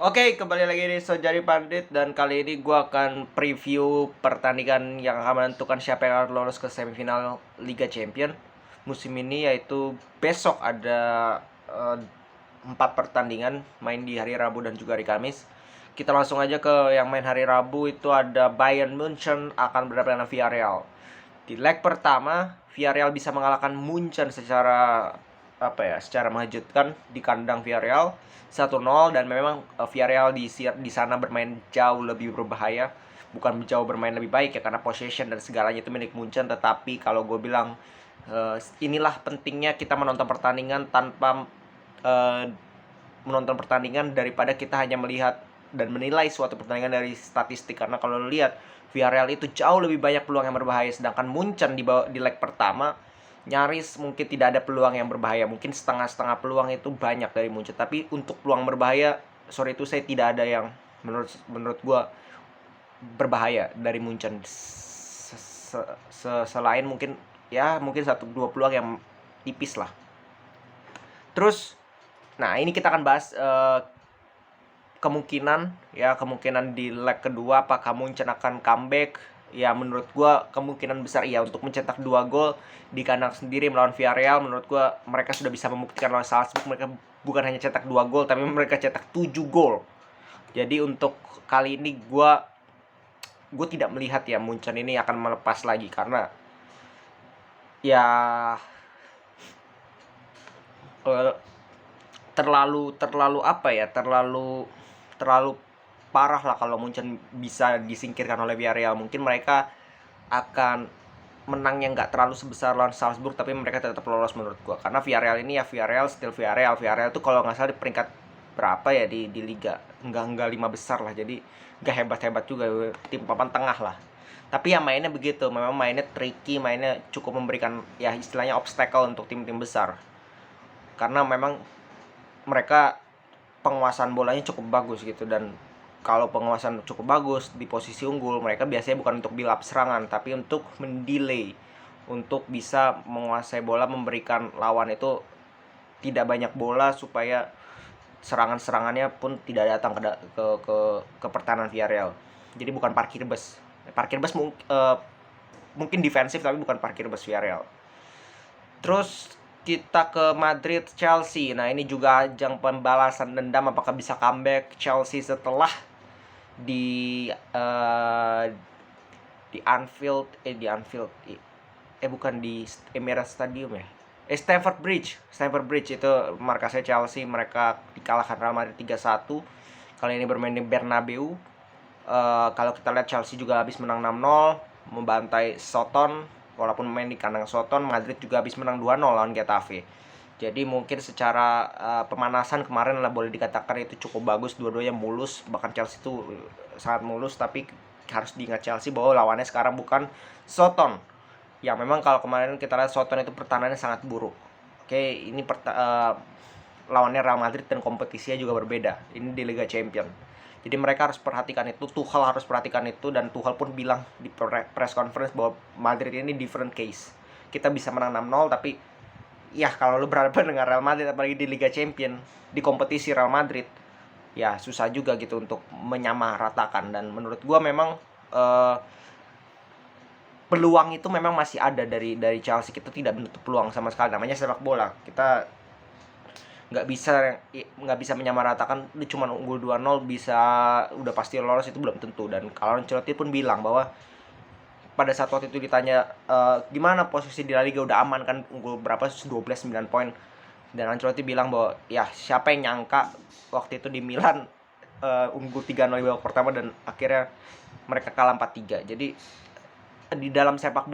Oke, kembali lagi di Sojari Pandit dan kali ini gue akan preview pertandingan yang akan menentukan siapa yang akan lolos ke semifinal Liga Champion musim ini, yaitu besok ada 4 pertandingan main di hari Rabu dan juga hari Kamis. Kita langsung aja ke yang main hari Rabu. Itu ada Bayern Munchen akan berhadapan dengan Villarreal. Di leg pertama, Villarreal bisa mengalahkan Munchen secara mengejutkan di kandang Villarreal 1-0, dan memang Villarreal di sana bermain jauh lebih berbahaya, bukan jauh bermain lebih baik ya, karena possession dan segalanya itu milik Munchen. Tetapi kalau gue bilang, inilah pentingnya kita menonton pertandingan tanpa menonton pertandingan daripada kita hanya melihat dan menilai suatu pertandingan dari statistik. Karena kalau lo lihat, Villarreal itu jauh lebih banyak peluang yang berbahaya, sedangkan Munchen di leg pertama nyaris mungkin tidak ada peluang yang berbahaya. Mungkin setengah-setengah peluang itu banyak dari Munchen, tapi untuk peluang berbahaya, sorry itu saya tidak ada yang menurut gue berbahaya dari Munchen. Selain mungkin mungkin 1-2 peluang yang tipis lah. Terus, nah ini kita akan bahas kemungkinan di leg kedua apakah Munchen akan comeback. Ya menurut gue kemungkinan besar iya untuk mencetak 2 gol di kandang sendiri melawan Villarreal. Menurut gue mereka sudah bisa membuktikan lawan Salzburg mereka bukan hanya cetak 2 gol, tapi mereka cetak 7 gol. Jadi untuk kali ini gue tidak melihat ya Munchen ini akan melepas lagi, karena ya terlalu apa ya, terlalu parah lah kalau Munchen bisa disingkirkan oleh Villarreal. Mungkin mereka akan menangnya nggak terlalu sebesar lawan Salzburg, tapi mereka tetap lolos menurut gua. Karena Villarreal ini ya Villarreal tuh kalau nggak salah di peringkat berapa ya di liga, nggak 5 besar lah, jadi nggak hebat juga, tim papan tengah lah. Tapi ya mainnya begitu, memang mainnya tricky, mainnya cukup memberikan ya istilahnya obstacle untuk tim-tim besar. Karena memang mereka penguasaan bolanya cukup bagus gitu, dan kalau penguasaan cukup bagus di posisi unggul, mereka biasanya bukan untuk build up serangan, tapi untuk mendelay, untuk bisa menguasai bola, memberikan lawan itu tidak banyak bola supaya serangannya pun tidak datang ke pertahanan Villarreal. Jadi bukan parkir bus. Mungkin defensif tapi bukan parkir bus Villarreal. Terus kita ke Madrid Chelsea. Nah, ini juga ajang pembalasan dendam, apakah bisa comeback Chelsea setelah di Anfield bukan di Emirates Stadium ya. Stamford Bridge itu markasnya Chelsea. Mereka dikalahkan Real Madrid 3-1. Kali ini bermain di Bernabeu. Kalau kita lihat Chelsea juga habis menang 6-0 membantai Soton. Walaupun main di kandang Soton, Madrid juga habis menang 2-0 lawan Getafe. Jadi mungkin secara pemanasan kemarin lah boleh dikatakan itu cukup bagus, dua-duanya mulus. Bahkan Chelsea itu sangat mulus, tapi harus diingat Chelsea bahwa lawannya sekarang bukan Soton. Ya memang kalau kemarin kita lihat Soton itu pertahanannya sangat buruk. Oke, ini lawannya Real Madrid dan kompetisinya juga berbeda. Ini di Liga Champion. Jadi mereka harus perhatikan itu, Tuchel harus perhatikan itu, dan Tuchel pun bilang di press conference bahwa Madrid ini different case. Kita bisa menang 6-0, tapi ya kalau lu berhadapan dengan Real Madrid, apalagi di Liga Champion, di kompetisi Real Madrid, ya susah juga gitu untuk menyamaratakan. Dan menurut gua memang peluang itu memang masih ada dari Chelsea. Kita tidak menutup peluang sama sekali, namanya sepak bola. Kita nggak bisa menyamaratakan lu cuma unggul 2-0 bisa udah pasti lolos, itu belum tentu. Dan kalau Ancelotti pun bilang bahwa pada saat waktu itu ditanya gimana posisi di La Liga, udah aman kan, unggul berapa, 12-9 poin. Dan Ancelotti bilang bahwa ya siapa yang nyangka waktu itu di Milan unggul 3-0 di babak pertama dan akhirnya mereka kalah 4-3. Jadi di sepak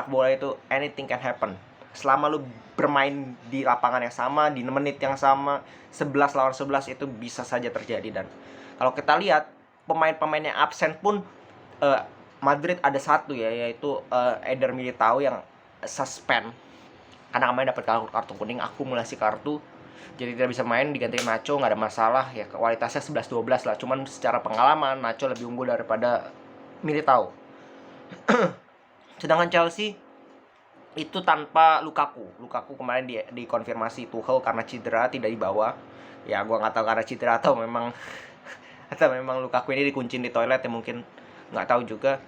bola itu anything can happen. Selama lu bermain di lapangan yang sama, di menit yang sama, 11 lawan 11 itu bisa saja terjadi. Dan kalau kita lihat pemain-pemain yang absen pun Madrid ada satu ya, yaitu Eder Militao yang suspend karena kemarin dapat kartu kuning, akumulasi kartu, jadi tidak bisa main, diganti Nacho. Nggak ada masalah ya, kualitasnya 11-12 lah, cuman secara pengalaman Nacho lebih unggul daripada Militao. Sedangkan Chelsea itu tanpa Lukaku kemarin dikonfirmasi Tuchel karena cedera tidak dibawa. Ya gua nggak tahu karena cedera atau memang Lukaku ini dikuncin di toilet ya, mungkin nggak tahu juga.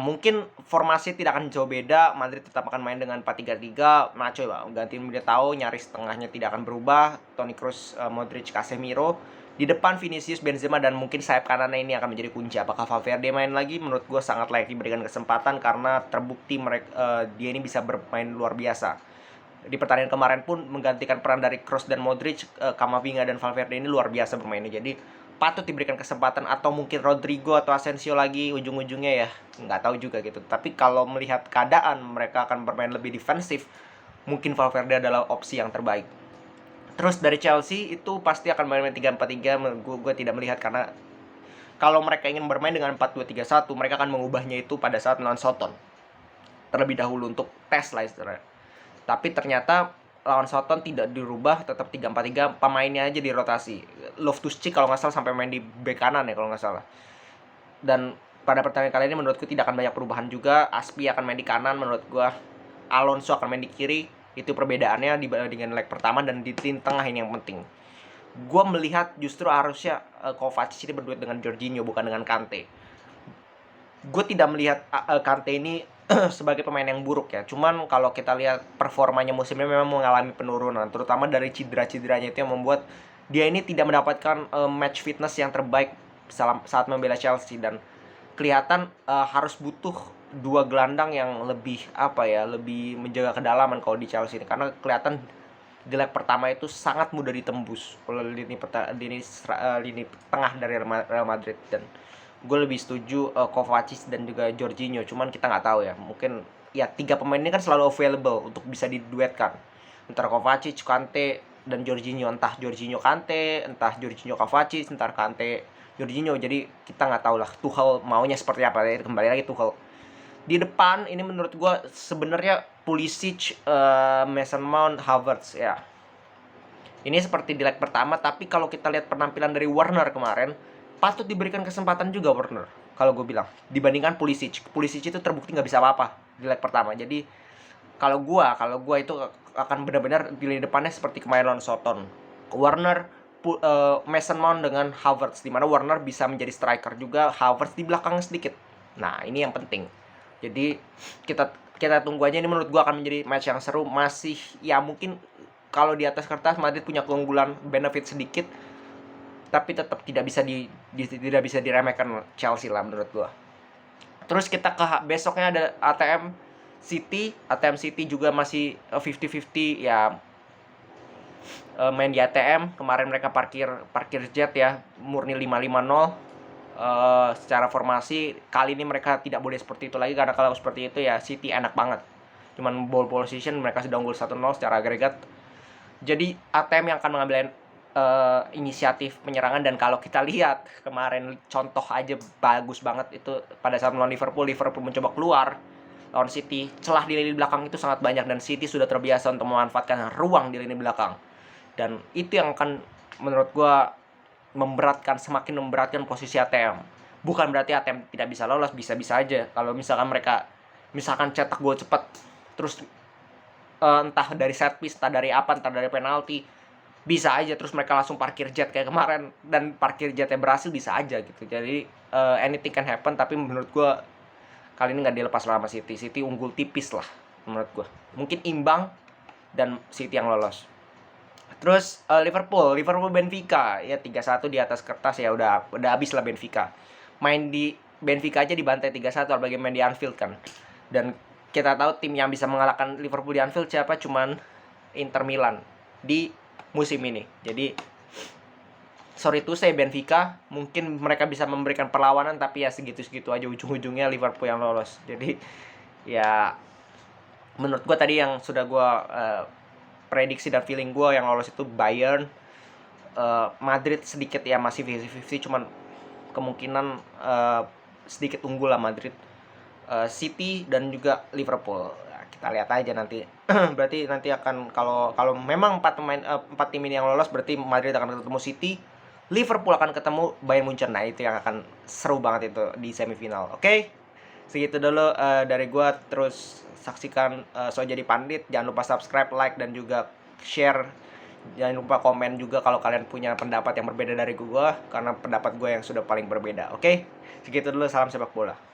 Mungkin formasi tidak akan jauh beda. Madrid tetap akan main dengan 4-3-3. Nacho gantiin Militao, nyaris tengahnya tidak akan berubah. Toni Kroos, Modric, Casemiro. Di depan Vinicius, Benzema, dan mungkin sayap kanannya ini akan menjadi kunci. Apakah Valverde main lagi? Menurut gue sangat layak diberikan kesempatan karena terbukti dia ini bisa bermain luar biasa. Di pertandingan kemarin pun menggantikan peran dari Kroos dan Modric, Camavinga dan Valverde ini luar biasa bermainnya. Jadi patut diberikan kesempatan, atau mungkin Rodrigo atau Asensio lagi ujung-ujungnya ya, nggak tahu juga gitu. Tapi kalau melihat keadaan mereka akan bermain lebih defensif, mungkin Valverde adalah opsi yang terbaik. Terus dari Chelsea itu pasti akan bermain 3-4-3. Gue tidak melihat, karena kalau mereka ingin bermain dengan 4-2-3-1, mereka akan mengubahnya itu pada saat melawan Soton terlebih dahulu untuk tes lah istilahnya. Tapi ternyata lawan Soton tidak dirubah, tetap 3-4-3, pemainnya aja dirotasi. Loftus-Cheek kalau nggak salah sampai main di bek kanan ya kalau nggak salah. Dan pada pertandingan kali ini menurutku tidak akan banyak perubahan juga. Aspi akan main di kanan menurut gua. Alonso akan main di kiri. Itu perbedaannya dibandingkan leg pertama, dan di tengah ini yang penting. Gua melihat justru harusnya Kovacic ini berduet dengan Jorginho, bukan dengan Kante. Gue tidak melihat Kante ini sebagai pemain yang buruk ya. Cuman kalau kita lihat performanya musim ini memang mengalami penurunan, terutama dari cedera-cederanya itu yang membuat dia ini tidak mendapatkan match fitness yang terbaik saat membela Chelsea, dan kelihatan harus butuh dua gelandang yang lebih lebih menjaga kedalaman kalau di Chelsea ini, karena kelihatan di leg pertama itu sangat mudah ditembus oleh lini tengah dari Real Madrid. Dan gue lebih setuju Kovacic dan juga Jorginho. Cuman kita nggak tahu ya, mungkin ya tiga pemain ini kan selalu available untuk bisa diduetkan antara Kovacic, Kante, dan Jorginho. Entah Jorginho Kante, entah Jorginho Kovacic, entah Kante Jorginho. Jadi kita nggak tahu lah Tuchel maunya seperti apa. Kembali lagi Tuchel. Di depan ini menurut gue sebenarnya Pulisic, Mason Mount, Havertz ya. Ini seperti di leg pertama, tapi kalau kita lihat penampilan dari Werner kemarin, patut diberikan kesempatan juga Werner. Kalau gue bilang, dibandingkan Pulisic. Pulisic itu terbukti nggak bisa apa-apa di leg pertama. Jadi kalau gue itu akan benar-benar pilih depannya seperti kemarin lawan Soton. Werner, Mason Mount dengan Havertz, dimana Werner bisa menjadi striker juga, Havertz di belakang sedikit. Nah ini yang penting. Jadi kita tunggu aja, ini menurut gue akan menjadi match yang seru. Masih ya mungkin kalau di atas kertas Madrid punya keunggulan benefit sedikit, tapi tetap tidak bisa diremehkan Chelsea lah menurut gue. Terus kita ke besoknya ada ATM City juga masih 50-50 ya, main di ATM. Kemarin mereka parkir jet ya, murni 5-5-0. Secara formasi kali ini mereka tidak boleh seperti itu lagi, karena kalau seperti itu ya City enak banget, cuman ball position mereka sudah unggul 1-0 secara agregat. Jadi ATM yang akan mengambil inisiatif penyerangan. Dan kalau kita lihat kemarin contoh aja bagus banget itu pada saat melawan Liverpool mencoba keluar lawan City, celah di lini belakang itu sangat banyak, dan City sudah terbiasa untuk memanfaatkan ruang di lini belakang. Dan itu yang akan menurut gue semakin memberatkan posisi ATM. Bukan berarti ATM tidak bisa lolos, bisa-bisa aja. Kalau misalkan mereka cetak gol cepat, terus entah dari set piece, entah dari penalti, bisa aja terus mereka langsung parkir jet kayak kemarin, dan parkir jetnya berhasil, bisa aja gitu. Jadi anything can happen, tapi menurut gue kali ini nggak dilepas lama City unggul tipis lah menurut gue. Mungkin imbang dan City yang lolos. Terus Liverpool Benfica ya 3-1 di atas kertas ya, udah habis lah Benfica. Main di Benfica aja dibantai 3-1, apalagi main di Anfield kan. Dan kita tahu tim yang bisa mengalahkan Liverpool di Anfield siapa? Cuman Inter Milan di musim ini. Jadi sorry to say Benfica, mungkin mereka bisa memberikan perlawanan, tapi ya segitu-segitu aja, ujung-ujungnya Liverpool yang lolos. Jadi ya menurut gue tadi yang sudah gue prediksi dan feeling gue, yang lolos itu Bayern, Madrid sedikit ya masih 50-50, cuman kemungkinan sedikit unggul lah Madrid, City dan juga Liverpool. Nah, kita lihat aja nanti. Berarti nanti akan kalau memang 4 tim ini yang lolos, berarti Madrid akan ketemu City, Liverpool akan ketemu Bayern Munchen. Nah itu yang akan seru banget itu di semifinal. Oke? Segitu dulu dari gue. Terus saksikan So Jadi Pandit. Jangan lupa subscribe, like, dan juga share Jangan lupa komen juga kalau kalian punya pendapat yang berbeda dari gue, karena pendapat gue yang sudah paling berbeda. Oke, segitu dulu, salam sepak bola.